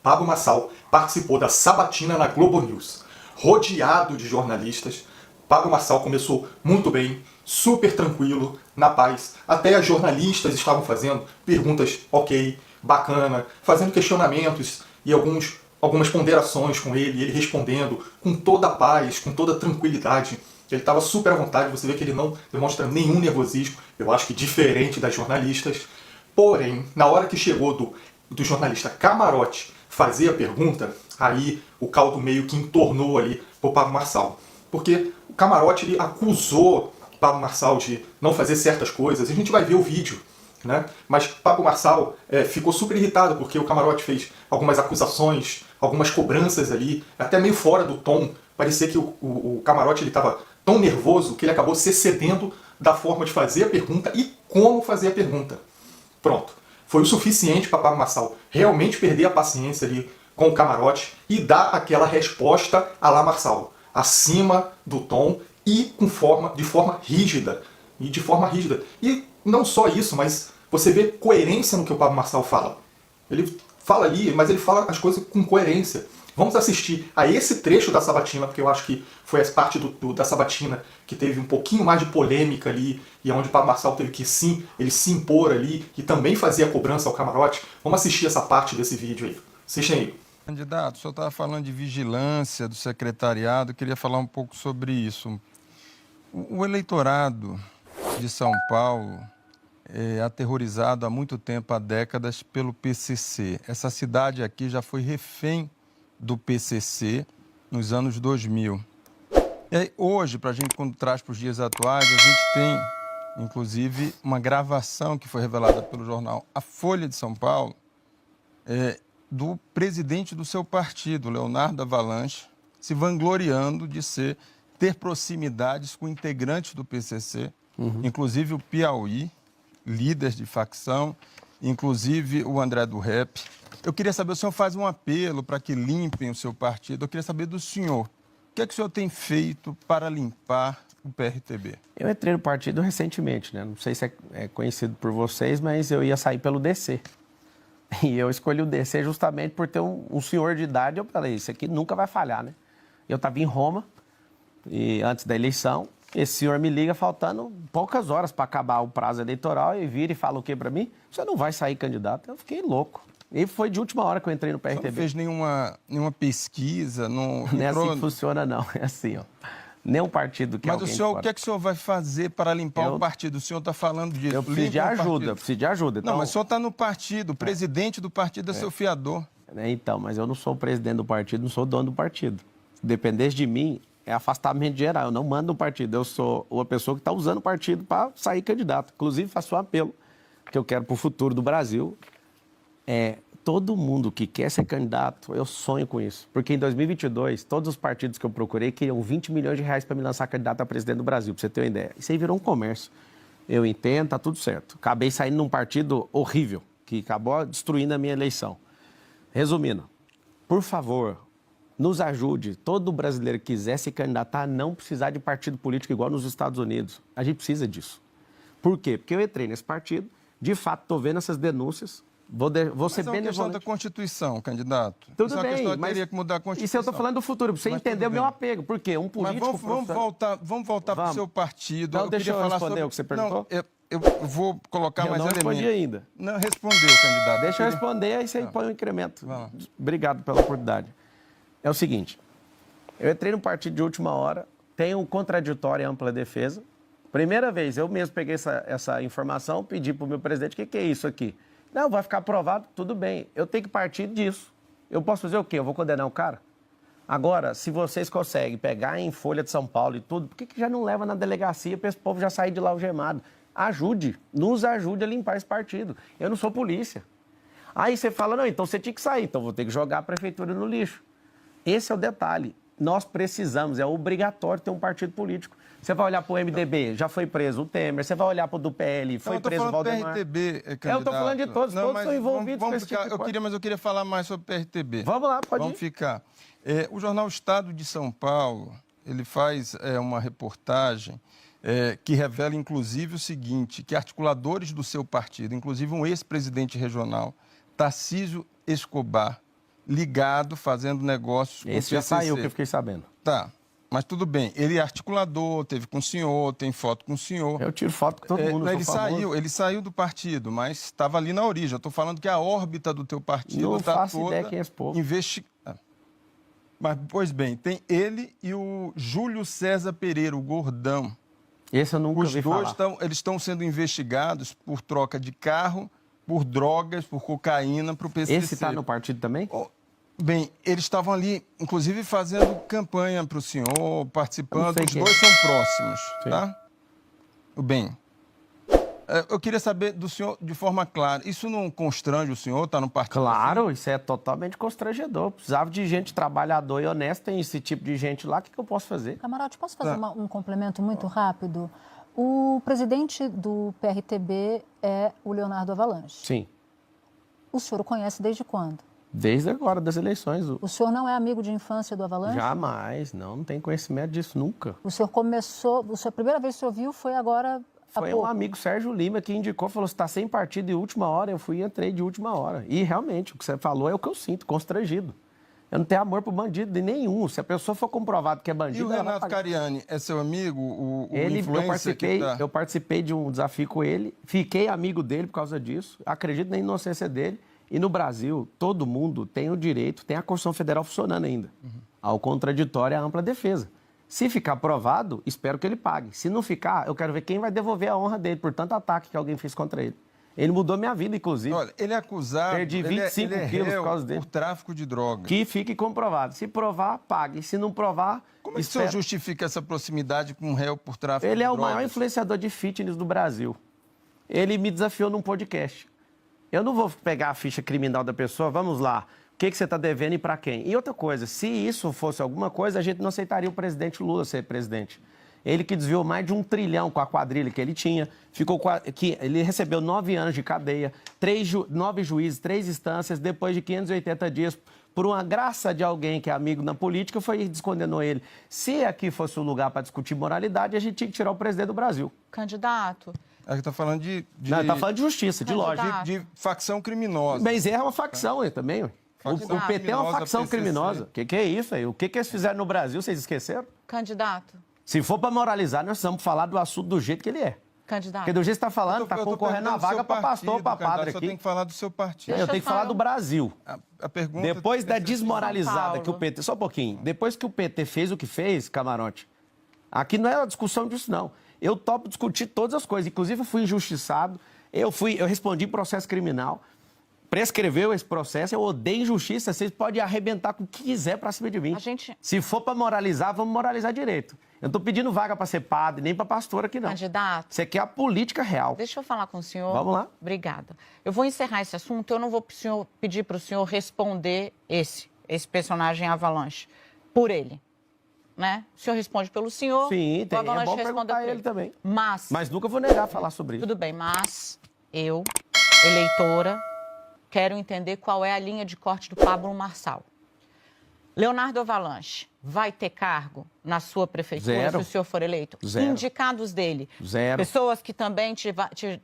Pablo Marçal participou da sabatina na Globo News. Rodeado de jornalistas, Pablo Marçal começou muito bem, super tranquilo, na paz. Até as jornalistas estavam fazendo perguntas ok, bacana, fazendo questionamentos e algumas ponderações com ele respondendo com toda a paz, com toda a tranquilidade. Ele estava super à vontade, você vê que ele não demonstra nenhum nervosismo, eu acho que diferente das jornalistas. Porém, na hora que chegou do jornalista Camarote fazer a pergunta, aí o caldo meio que entornou ali pro Pablo Marçal. Porque o Camarote ele acusou o Pablo Marçal de não fazer certas coisas, a gente vai ver o vídeo, né? Mas Pablo Marçal ficou super irritado porque o Camarote fez algumas acusações, algumas cobranças ali, até meio fora do tom. Parecia que o Camarote estava tão nervoso que ele acabou se excedendo da forma de fazer a pergunta e como fazer a pergunta. Pronto. Foi o suficiente para Pablo Marçal realmente perder a paciência ali com o Camarote e dar aquela resposta à la Marçal, acima do tom e de forma rígida. E não só isso, mas você vê coerência no que o Pablo Marçal fala. Ele fala ali, mas ele fala as coisas com coerência. Vamos assistir a esse trecho da sabatina, porque eu acho que foi essa parte da sabatina que teve um pouquinho mais de polêmica ali, e onde o Pablo Marçal teve que ele se impor ali, e também fazia a cobrança ao Camarote. Vamos assistir essa parte desse vídeo aí. Assistem aí. Candidato, o senhor estava falando de vigilância do secretariado, eu queria falar um pouco sobre isso. O eleitorado de São Paulo é aterrorizado há muito tempo, há décadas, pelo PCC. Essa cidade aqui já foi refém do PCC nos anos 2000. E aí, hoje, para a gente, quando traz para os dias atuais, a gente tem, inclusive, uma gravação que foi revelada pelo jornal A Folha de São Paulo, do presidente do seu partido, Leonardo Avalanche, se vangloriando de ter proximidades com integrantes do PCC, inclusive o Piauí, líder de facção, inclusive o André do Rep. Eu queria saber, o senhor faz um apelo para que limpem o seu partido. Eu queria saber do senhor, o que é que o senhor tem feito para limpar o PRTB? Eu entrei no partido recentemente, né? Não sei se é conhecido por vocês, mas eu ia sair pelo DC. E eu escolhi o DC justamente por ter um senhor de idade. Eu falei, isso aqui nunca vai falhar, né? Eu estava em Roma, e antes da eleição, esse senhor me liga faltando poucas horas para acabar o prazo eleitoral e vira e fala o quê para mim? Você não vai sair candidato. Eu fiquei louco. E foi de última hora que eu entrei no PRTB. Você não fez nenhuma pesquisa? Não é assim que funciona, não. É assim, ó. Nenhum partido que Mas o senhor, o que é que o senhor vai fazer para limpar o partido? O senhor está falando disso. Eu preciso de ajuda, Então... Não, mas o senhor está no partido, o presidente do partido é seu fiador. Então, mas eu não sou o presidente do partido, não sou dono do partido. Se dependesse de mim, é afastamento geral. Eu não mando o partido, eu sou uma pessoa que está usando o partido para sair candidato. Inclusive, faço um apelo que eu quero para o futuro do Brasil. Todo mundo que quer ser candidato, eu sonho com isso. Porque em 2022, todos os partidos que eu procurei queriam 20 milhões de reais para me lançar candidato a presidente do Brasil, para você ter uma ideia. Isso aí virou um comércio. Eu entendo, tá tudo certo. Acabei saindo num partido horrível, que acabou destruindo a minha eleição. Resumindo, por favor, nos ajude. Todo brasileiro que quiser se candidatar a não precisar de partido político igual nos Estados Unidos. A gente precisa disso. Por quê? Porque eu entrei nesse partido, de fato estou vendo essas denúncias. Vou ser mas é uma questão da Constituição, candidato. Tudo bem, mas teria que mudar a Constituição. Isso eu estou falando do futuro, para você entender o meu apego. Por quê? Um político... Mas vamos voltar para o seu partido. Não, deixa eu responder o que você perguntou. Não, eu vou colocar mais elementos. Eu não respondi ainda. Não, respondeu, candidato. Deixa eu responder, aí você põe um incremento. Obrigado pela oportunidade. É o seguinte, eu entrei no partido de última hora, tenho contraditória e ampla defesa. Primeira vez, eu mesmo peguei essa informação, pedi para o meu presidente, o que é isso aqui? Não, vai ficar aprovado, tudo bem. Eu tenho que partir disso. Eu posso fazer o quê? Eu vou condenar o cara? Agora, se vocês conseguem pegar em Folha de São Paulo e tudo, por que já não leva na delegacia para esse povo já sair de lá algemado? Nos ajude a limpar esse partido. Eu não sou polícia. Aí você fala, não, então você tinha que sair, então vou ter que jogar a prefeitura no lixo. Esse é o detalhe. Nós precisamos, é obrigatório ter um partido político. Você vai olhar para o MDB, já foi preso o Temer. Você vai olhar para o do PL, foi preso o Valdemar. PRTB, candidato. Eu estou falando de todos estão envolvidos com esse tipo de coisa. Mas eu queria falar mais sobre o PRTB. Vamos lá, pode ir. Vamos ficar. O jornal Estado de São Paulo, ele faz uma reportagem que revela, inclusive, o seguinte, que articuladores do seu partido, inclusive um ex-presidente regional, Tarcísio Escobar, ligado, fazendo negócios com o Esse já PCC. saiu, que eu fiquei sabendo. Tá, mas tudo bem. Ele é articulador, teve com o senhor, tem foto com o senhor. Eu tiro foto com todo mundo, Não, sou famoso. ele saiu do partido, mas estava ali na origem. Eu estou falando que a órbita do teu partido Não está faço toda ideia quem é esse povo. investigada. Mas, pois bem, tem ele e o Júlio César Pereira, o gordão. Esse eu nunca Os vi dois falar. eles estão sendo investigados por troca de carro, por drogas, por cocaína, para o PCC. Esse está no partido também? Bem, eles estavam ali, inclusive, fazendo campanha para o senhor, participando. sei Os quem é. dois são próximos, Sim. tá? Bem, eu queria saber do senhor de forma clara. Isso não constrange o senhor? Está no partido? Claro, isso é totalmente constrangedor. Precisava de gente trabalhador e honesta, tem esse tipo de gente lá, o que eu posso fazer? Camarote, posso fazer um complemento muito rápido? O presidente do PRTB é o Leonardo Avalanche. Sim, O senhor o conhece desde quando? desde agora das eleições. O senhor não é amigo de infância do Avalanche? Jamais, não tem conhecimento disso nunca. O senhor começou, a primeira vez que o senhor viu foi agora há Foi pouco. um amigo, Sérgio Lima, que indicou, falou, você está sem partido de última hora. Eu fui e entrei de última hora. E realmente, o que você falou é o que eu sinto, constrangido. Eu não tenho amor por bandido de nenhum. Se a pessoa for comprovado que é E bandido, o ela vai Renato pagar. Cariani é seu amigo, o Ele, influencer que tá... eu participei de um desafio com ele, fiquei amigo dele por causa disso, acredito na inocência dele. E no Brasil, todo mundo tem o direito, tem a Constituição Federal funcionando ainda. Ao contraditório, a ampla defesa. Se ficar provado, espero que ele pague. Se não ficar, eu quero ver quem vai devolver a honra dele por tanto ataque que alguém fez contra ele. Ele mudou minha vida, inclusive. Olha, ele é acusado... Perdi 25 ele é quilos réu por causa dele. por tráfico de drogas. Que fique comprovado. Se provar, pague. Se não provar, Como é que o senhor justifica essa proximidade com um réu por tráfico Ele de é o drogas? maior influenciador de fitness do Brasil. Ele me desafiou num podcast. Eu não vou pegar a ficha criminal da pessoa, vamos lá. O que você está devendo e para quem? E outra coisa, se isso fosse alguma coisa, a gente não aceitaria o presidente Lula ser presidente. Ele que desviou mais de 1 trilhão com a quadrilha que ele tinha, ele recebeu 9 anos de cadeia, 9 juízes, 3 instâncias, depois de 580 dias, por uma graça de alguém que é amigo na política, foi e descondenou ele. Se aqui fosse o lugar para discutir moralidade, a gente tinha que tirar o presidente do Brasil. Candidato, Ele está falando de... Não, ele está falando de justiça, de lógica. de facção criminosa. Mas é uma facção né, também. Ué. O PT é uma facção PCC. criminosa. O que é isso aí? O que eles fizeram no Brasil, vocês esqueceram? candidato, Se for para moralizar, nós precisamos falar do assunto do jeito que ele é. candidato. Porque do jeito que você está falando, está Eu tô concorrendo a perguntando do vaga seu para pastor, partido, para padre candidato, só tem aqui. que falar do seu partido. Eu tenho que falar do Brasil. A pergunta... Depois da São desmoralizada Paulo. que o PT... Só um pouquinho. Depois que o PT fez o que fez, Camarote, aqui não é uma discussão disso, não. Eu topo discutir todas as coisas. Inclusive, eu fui injustiçado. Eu respondi processo criminal. Prescreveu esse processo. Eu odeio injustiça. Vocês podem arrebentar com o que quiser pra cima de mim. A gente- Se for pra moralizar, vamos moralizar direito. Eu não tô pedindo vaga pra ser padre, nem pra pastor aqui, não. Candidato. Você quer a política real. Deixa eu falar com o senhor. Vamos lá. Obrigada. Eu vou encerrar esse assunto. Eu não vou pedir para o senhor responder esse personagem Avalanche por ele. Né? O senhor responde pelo senhor. Sim, o Avalanche é bom responde perguntar por ele também. Mas Nunca vou negar falar sobre isso. tudo bem, mas eu, eleitora, quero entender qual é a linha de corte do Pablo Marçal. Leonardo Avalanche vai ter cargo na sua prefeitura Zero. se o senhor for eleito? Zero. Indicados dele? Zero. Pessoas que também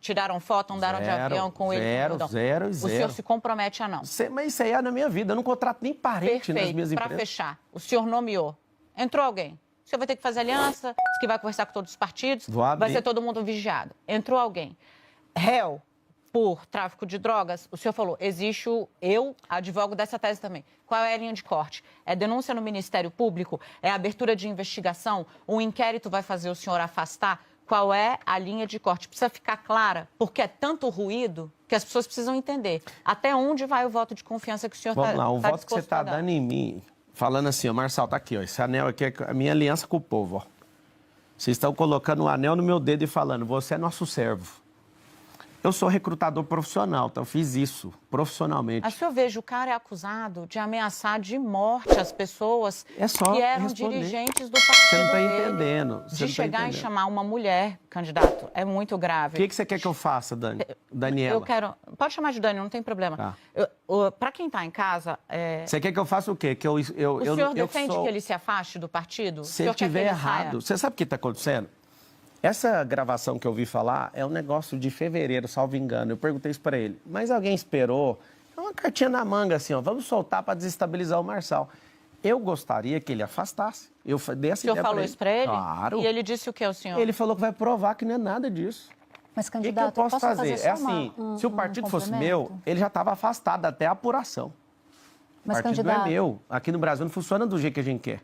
tiraram foto, andaram de Zero, avião com ele? zero, Perdão. zero e O senhor zero. se compromete a não? Mas isso aí é na minha vida. Eu não contrato nem parente nas minhas Perfeito. Para empresas. fechar, o senhor nomeou. Entrou alguém. O senhor vai ter que fazer aliança, diz que vai conversar com todos os partidos, Vou abrir. vai ser todo mundo vigiado. Entrou alguém. Réu por tráfico de drogas, o senhor falou, eu advogo dessa tese também. Qual é a linha de corte? É denúncia no Ministério Público? É abertura de investigação? Um inquérito vai fazer o senhor afastar? Qual é a linha de corte? Precisa ficar clara, porque é tanto ruído que as pessoas precisam entender. Até onde vai o voto de confiança que o senhor está Vamos lá, o voto que você disposto está a dar? dando em mim, falando assim, ó, Marçal, tá aqui, ó, esse anel aqui é a minha aliança com o povo, ó. Vocês estão colocando um anel no meu dedo e falando, você é nosso servo. Eu sou recrutador profissional, então eu fiz isso profissionalmente. A senhor veja, o cara é acusado de ameaçar de morte as pessoas É só que eram responder. dirigentes do partido Você não está dele. entendendo. Você De não tá chegar e entendendo. chamar uma mulher, candidato, é muito grave. O que você quer que eu faça, Daniela? Eu quero... Pode chamar de Dani, não tem problema. Tá. Para quem está em casa, Você quer que eu faça o quê? o senhor defende sou... que ele se afaste do partido? Se ele estiver errado, você sabe o que está acontecendo? Essa gravação que eu ouvi falar é um negócio de fevereiro, salvo engano. Eu perguntei isso para ele. Mas alguém esperou? É uma cartinha na manga, assim, ó. Vamos soltar para desestabilizar o Marçal. Eu gostaria que ele afastasse. Eu dei essa O senhor ideia falou pra isso para ele? Claro. E ele disse o que ao senhor? Ele falou que vai provar que não é nada disso. Mas, O que candidato, eu posso fazer? só É assim, se o partido fosse meu, ele já estava afastado até a apuração. Mas, O partido candidato, não é meu. Aqui no Brasil não funciona do jeito que a gente quer.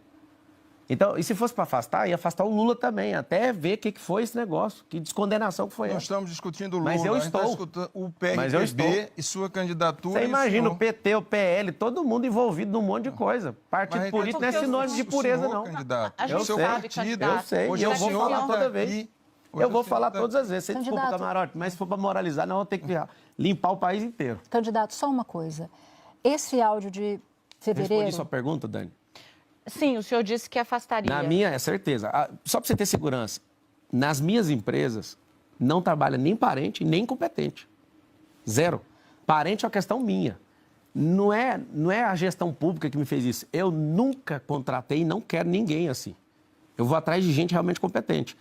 Então, e se fosse para afastar, ia afastar o Lula também, até ver o que foi esse negócio, que descondenação que foi Nós essa. estamos discutindo o Lula, Mas eu a gente está estou. escutando o Mas eu estou. PRTB e sua candidatura. Você e imagina senhor. o PT, o PL, todo mundo envolvido num monte de coisa. Partido Mas político não é porque sinônimo de o pureza, senhor, não. candidato, A gente o seu sabe, partido, candidato. Eu sei, hoje e eu o vou senhor falar tá toda aqui, vez. hoje Eu vou o senhor falar tá- todas as vezes. Você desculpa, Candidato. camarote, mas se for para moralizar, nós vamos ter que limpar o país inteiro. candidato, só uma coisa. Esse áudio de fevereiro... Respondi sua pergunta, Dani? Sim, o senhor disse que afastaria. Na minha, é certeza. Só para você ter segurança, nas minhas empresas não trabalha nem parente nem incompetente. Zero. Parente é uma questão minha. Não é a gestão pública que me fez isso. Eu nunca contratei e não quero ninguém assim. Eu vou atrás de gente realmente competente.